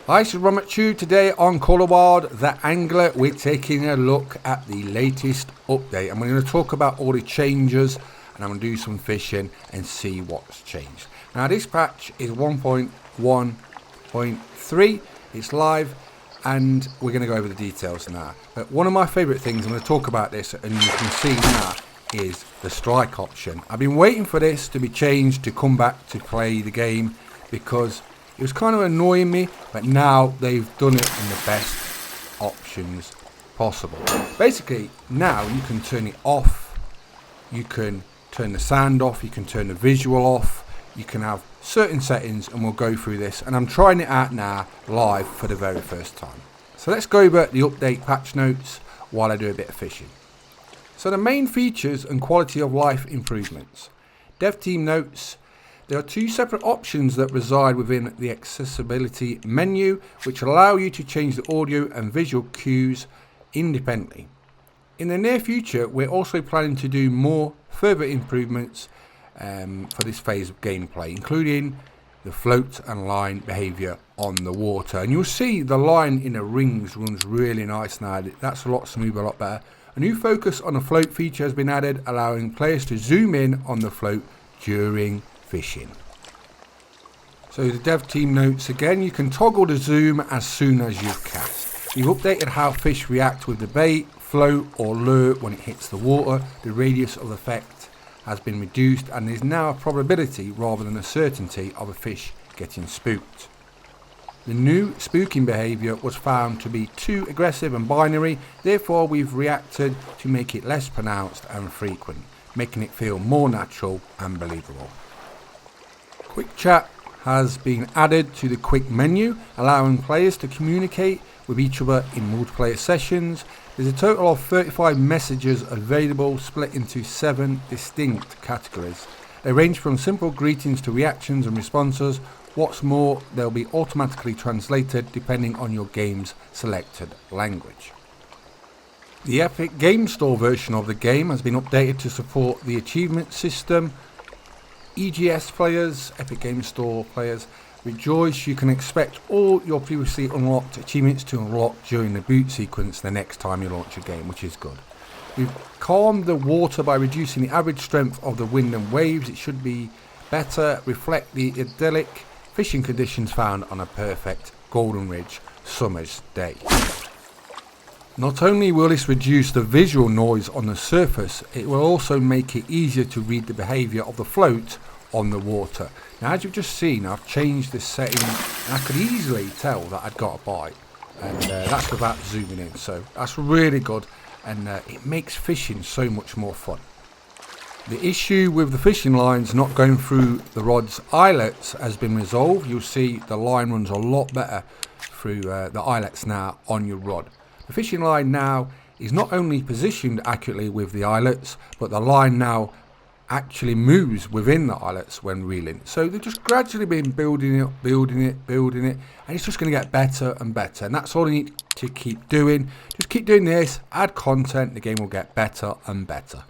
Hi, this is Romachu. Today on Call Wild, the Angler, we're taking a look at the latest update and we're going to talk about all the changes and I'm going to do some fishing and see what's changed. Now this patch is 1.1.3, it's live and we're going to go over the details now. But one of my favourite things, I'm going to talk about this and you can see now, is the strike option. I've been waiting for this to be changed to come back to play the game because it was kind of annoying me, but now they've done it in the best options possible. Basically, now you can turn it off, you can turn the sound off, you can turn the visual off, you can have certain settings, and we'll go through this. And I'm trying it out now live for the very first time. So let's go over the update patch notes while I do a bit of fishing. So the main features and quality of life improvements. Dev team notes. There are two separate options that reside within the accessibility menu, which allow you to change the audio and visual cues independently. In the near future, we're also planning to do more further improvements for this phase of gameplay, including the float and line behavior on the water. And you'll see the line in the rings runs really nice now. That's a lot smoother, a lot better. A new focus on the float feature has been added, allowing players to zoom in on the float during fishing. So the dev team notes again, you can toggle the zoom as soon as you cast. You've updated how fish react with the bait, float or lure when it hits the water. The radius of effect has been reduced and there's now a probability rather than a certainty of a fish getting spooked. The new spooking behaviour was found to be too aggressive and binary, therefore we've reacted to make it less pronounced and frequent, making it feel more natural and believable. Quick chat has been added to the quick menu, allowing players to communicate with each other in multiplayer sessions. There's a total of 35 messages available, split into 7 distinct categories. They range from simple greetings to reactions and responses. What's more, they'll be automatically translated depending on your game's selected language. The Epic Game Store version of the game has been updated to support the achievement system. EGS players, Epic Game Store players, rejoice, you can expect all your previously unlocked achievements to unlock during the boot sequence the next time you launch a game, which is good. We've calmed the water by reducing the average strength of the wind and waves. It should be better reflect the idyllic fishing conditions found on a perfect Golden Ridge summer's day. Not only will this reduce the visual noise on the surface, it will also make it easier to read the behaviour of the float on the water. Now as you've just seen, I've changed this setting and I could easily tell that I'd got a bite, and that's without zooming in, so that's really good and it makes fishing so much more fun. The issue with the fishing lines not going through the rod's eyelets has been resolved. You'll see the line runs a lot better through the eyelets now on your rod. The fishing line now is not only positioned accurately with the eyelets, but the line now actually moves within the eyelets when reeling. So they've just gradually been building it, and it's just going to get better and better. And that's all you need to keep doing. Just keep doing this, add content, the game will get better and better.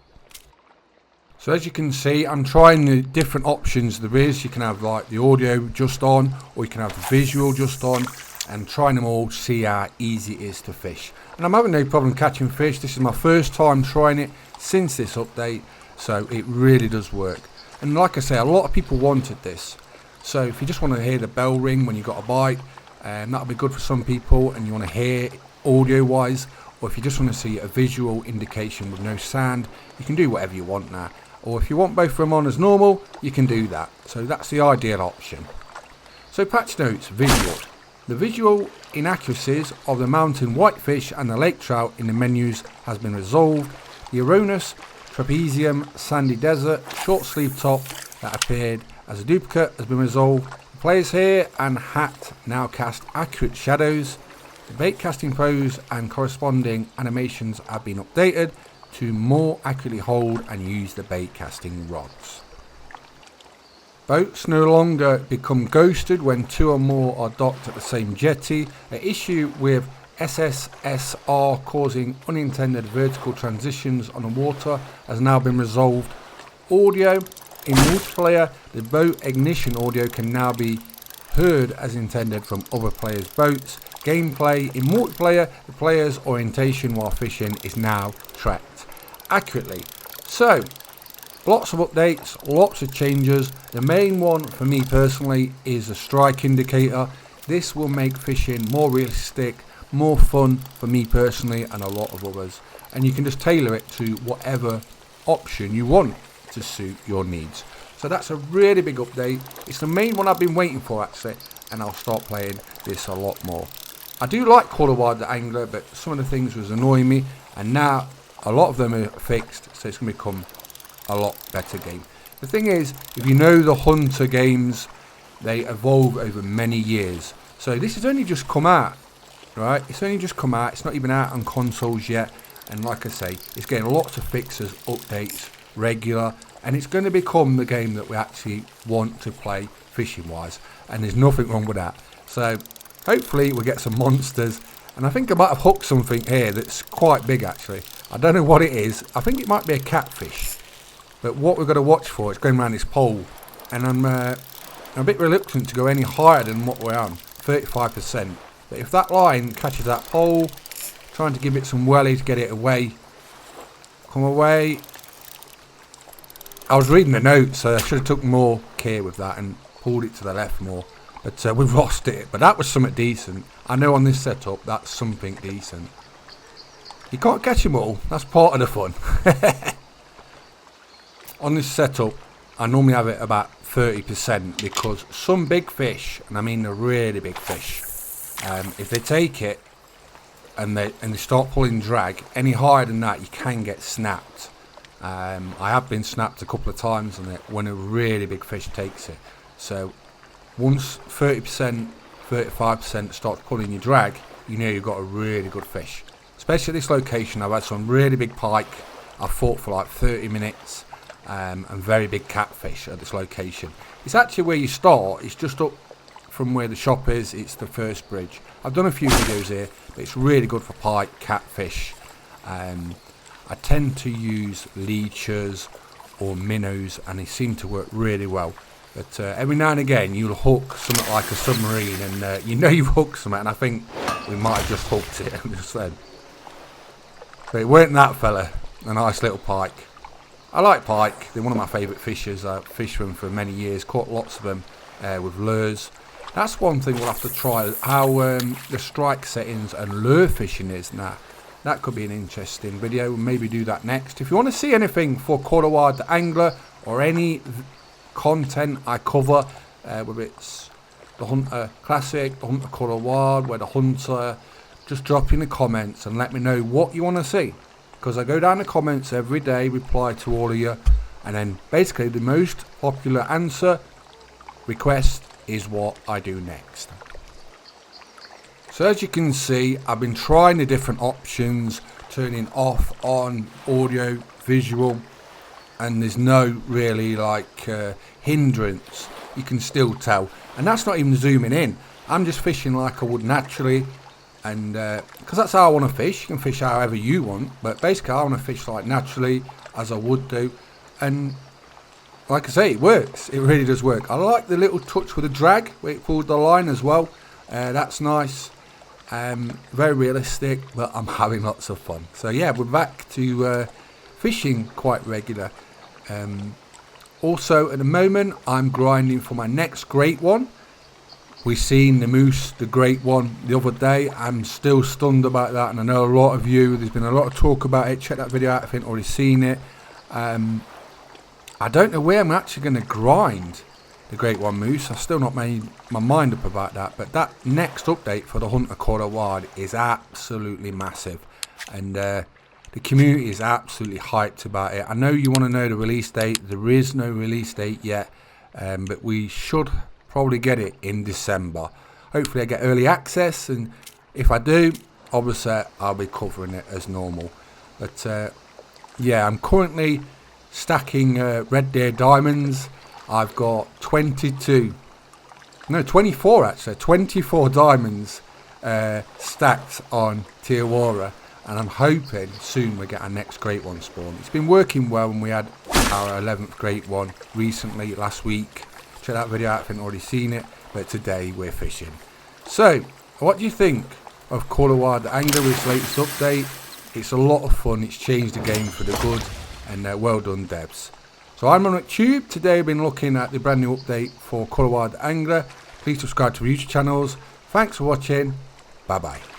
So as you can see, I'm trying the different options there is. You can have like the audio just on, or you can have the visual just on, and trying them all to see how easy it is to fish. And I'm having no problem catching fish. This is my first time trying it since this update, so it really does work. And like I say, a lot of people wanted this. So if you just want to hear the bell ring when you got a bite, that'll be good for some people, and you want to hear audio wise, or if you just want to see a visual indication with no sound, you can do whatever you want now. Or if you want both of them on as normal, you can do that. So that's the ideal option. So patch notes, visual. The visual inaccuracies of the mountain whitefish and the lake trout in the menus has been resolved. The erroneous trapezium sandy desert short sleeve top that appeared as a duplicate has been resolved. The players here and hat now cast accurate shadows. The bait casting pose and corresponding animations have been updated to more accurately hold and use the bait casting rods. Boats no longer become ghosted when 2 or more are docked at the same jetty. An issue with SSSR causing unintended vertical transitions on the water has now been resolved. Audio in multiplayer, the boat ignition audio can now be heard as intended from other players' boats. Gameplay in multiplayer, the player's orientation while fishing is now tracked accurately. So, lots of updates, lots of changes. The main one for me personally is the strike indicator. This will make fishing more realistic, more fun for me personally and a lot of others. And you can just tailor it to whatever option you want to suit your needs. So that's a really big update. It's the main one I've been waiting for actually, and I'll start playing this a lot more. I do like Call of Wild the Angler, but some of the things was annoying me, and now a lot of them are fixed, so it's going to become a lot better game. The thing is, if you know the Hunter games, they evolve over many years. So this has only just come out, right? It's only just come out. It's not even out on consoles yet. And like I say, it's getting lots of fixes, updates, regular, and it's going to become the game that we actually want to play fishing wise. And there's nothing wrong with that. So hopefully we'll get some monsters. And I think I might have hooked something here that's quite big actually. I don't know what it is. I think it might be a catfish. But what we've got to watch for is going around this pole. And I'm a bit reluctant to go any higher than what we're on, 35%. But if that line catches that pole, trying to give it some welly to get it away. Come away. I was reading the notes, so I should have took more care with that and pulled it to the left more. But we've lost it. But that was something decent. I know on this setup, that's something decent. You can't catch them all. That's part of the fun. On this setup, I normally have it about 30% because some big fish, and I mean the really big fish, if they take it and they start pulling drag, any higher than that, you can get snapped. I have been snapped a couple of times on it when a really big fish takes it. So once 30%, 35% starts pulling your drag, you know you've got a really good fish. Especially at this location, I've had some really big pike. I've fought for like 30 minutes and very big catfish at this location. It's actually where you start. It's just up from where the shop is. It's the first bridge. I've done a few videos here, but it's really good for pike, catfish. I tend to use leechers or minnows, and they seem to work really well. But every now and again, you'll hook something like a submarine, and you know you've hooked something, and I think we might have just hooked it just then. But it weren't that fella, a nice little pike. I like pike, they're one of my favourite fishers. I've fished them for many years, caught lots of them with lures. That's one thing we'll have to try, how the strike settings and lure fishing is now. That could be an interesting video. We'll maybe do that next. If you want to see anything for Call of Wild the Angler or any content I cover, whether it's the Hunter Classic, the Hunter Call of Wild, where the Hunter, just drop in the comments and let me know what you want to see. Because I go down the comments every day, reply to all of you, and then basically the most popular answer request is what I do next. So as you can see, I've been trying the different options, turning off, on, audio, visual, and there's no really like hindrance. You can still tell, and that's not even zooming in. I'm just fishing like I would naturally, and because that's how I want to fish. You can fish however you want, but basically I want to fish like naturally as I would do, and like I say, it works. It really does work. I like the little touch with the drag where it pulled the line as well. That's nice. Very realistic, but I'm having lots of fun. So yeah, we're back to fishing quite regular. Also at the moment I'm grinding for my next great one. We seen the moose, the great one, the other day. I'm still stunned about that, and I know a lot of you, there's been a lot of talk about it. Check that video out if you haven't already seen it. I don't know where I'm actually going to grind the Great One Moose. I've still not made my mind up about that, but that next update for the Hunter Call of Wild is absolutely massive, and the community is absolutely hyped about it. I know you want to know the release date. There is no release date yet, but we should probably get it in December. Hopefully I get early access, and if I do, obviously I'll be covering it as normal. But yeah, I'm currently stacking red deer diamonds. I've got 24 actually, 24 diamonds stacked on Tiawara, and I'm hoping soon we'll get our next great one spawn. It's been working well, and we had our 11th great one recently last week. Check that video out if you haven't already seen it. but today we're fishing. So, what do you think of Colorado Angler with its latest update? It's a lot of fun, it's changed the game for the good, and well done devs. So I'm on McTube. Today I've been looking at the brand new update for Colorado Angler. Please subscribe to our YouTube channels. Thanks for watching, bye bye.